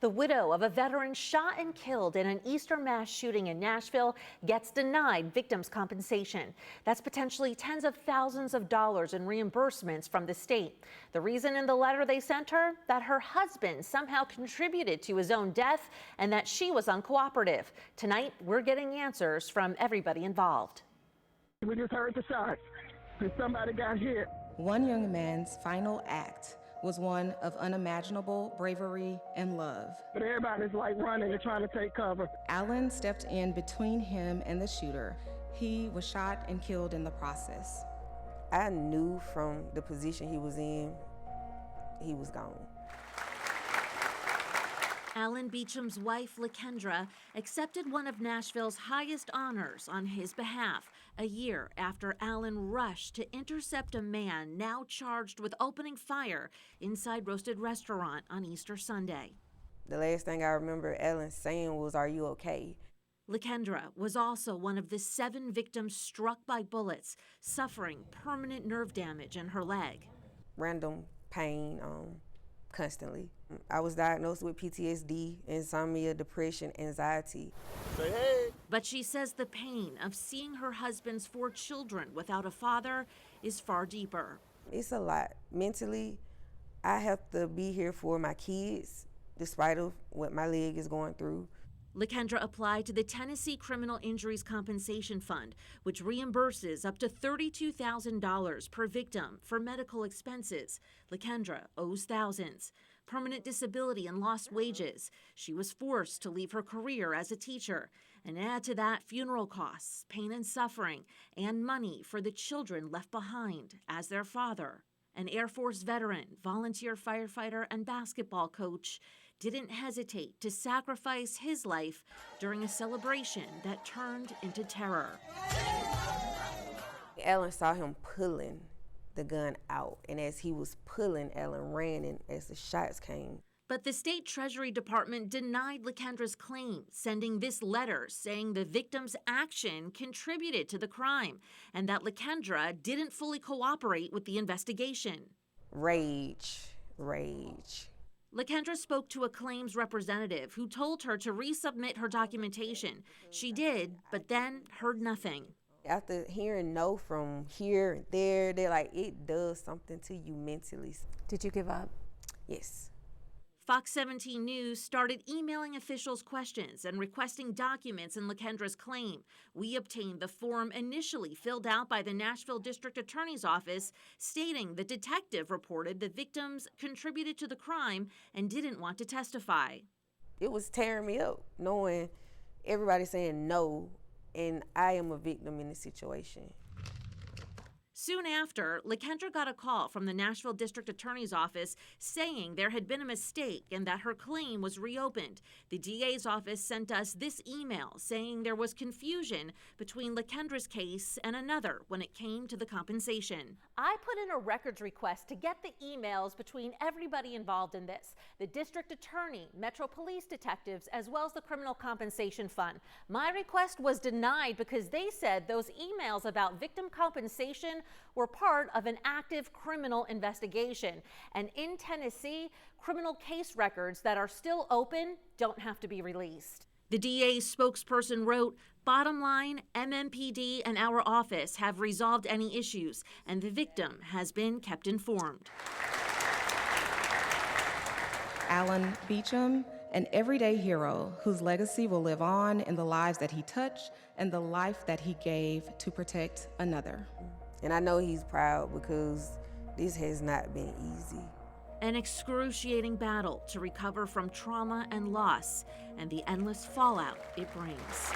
The widow of a veteran shot and killed in an Easter mass shooting in Nashville gets denied victims' compensation. That's potentially tens of thousands of dollars in reimbursements from the state. The reason in the letter they sent her? That her husband somehow contributed to his own death and that she was uncooperative. Tonight, we're getting answers from everybody involved. We just heard the shots and somebody got hit. One young man's final act was one of unimaginable bravery and love. But everybody's like running and trying to take cover. Alan stepped in between him and the shooter. He was shot and killed in the process. I knew from the position he was in, he was gone. Alan Beecham's wife, Lakendra, accepted one of Nashville's highest honors on his behalf a year after Alan rushed to intercept a man now charged with opening fire inside Roasted Restaurant on Easter Sunday. The last thing I remember Alan saying was, "Are you okay?" Lakendra was also one of the 7 victims struck by bullets, suffering permanent nerve damage in her leg. Random pain, constantly. I was diagnosed with PTSD, insomnia, depression, anxiety. Say hey. But she says the pain of seeing her husband's 4 children without a father is far deeper. It's a lot. Mentally, I have to be here for my kids, despite of what my leg is going through. Lakendra applied to the Tennessee Criminal Injuries Compensation Fund, which reimburses up to $32,000 per victim for medical expenses. Lakendra owes thousands. Permanent disability and lost wages. She was forced to leave her career as a teacher. And add to that funeral costs, pain and suffering, and money for the children left behind as their father. An Air Force veteran, volunteer firefighter, and basketball coach didn't hesitate to sacrifice his life during a celebration that turned into terror. Alan saw him pulling the gun out, and as he was pulling, Alan ran and as the shots came. But the state Treasury Department denied Lakendra's claim, sending this letter saying the victim's action contributed to the crime and that Lakendra didn't fully cooperate with the investigation. Rage. Lakendra spoke to a claims representative who told her to resubmit her documentation. She did, but then heard nothing. After hearing no from here and there, they're like, it does something to you mentally. Did you give up? Yes. Fox 17 News started emailing officials questions and requesting documents in Lakendra's claim. We obtained the form initially filled out by the Nashville District Attorney's Office, stating the detective reported the victims contributed to the crime and didn't want to testify. It was tearing me up, knowing everybody saying no, and I am a victim in this situation. Soon after, Lakendra got a call from the Nashville District Attorney's Office saying there had been a mistake and that her claim was reopened. The DA's office sent us this email saying there was confusion between Lakendra's case and another when it came to the compensation. I put in a records request to get the emails between everybody involved in this, the district attorney, Metro Police detectives, as well as the Criminal Compensation Fund. My request was denied because they said those emails about victim compensation were part of an active criminal investigation. And in Tennessee, criminal case records that are still open don't have to be released. The DA's spokesperson wrote, "Bottom line, MMPD and our office have resolved any issues, and the victim has been kept informed." Alan Beecham, an everyday hero whose legacy will live on in the lives that he touched and the life that he gave to protect another. And I know he's proud because this has not been easy. An excruciating battle to recover from trauma and loss and the endless fallout it brings.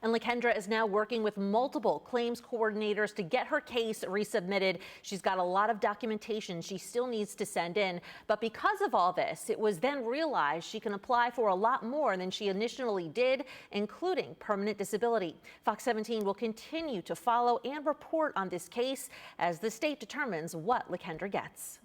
And Lakendra is now working with multiple claims coordinators to get her case resubmitted. She's got a lot of documentation she still needs to send in. But because of all this, it was then realized she can apply for a lot more than she initially did, including permanent disability. Fox 17 will continue to follow and report on this case as the state determines what Lakendra gets.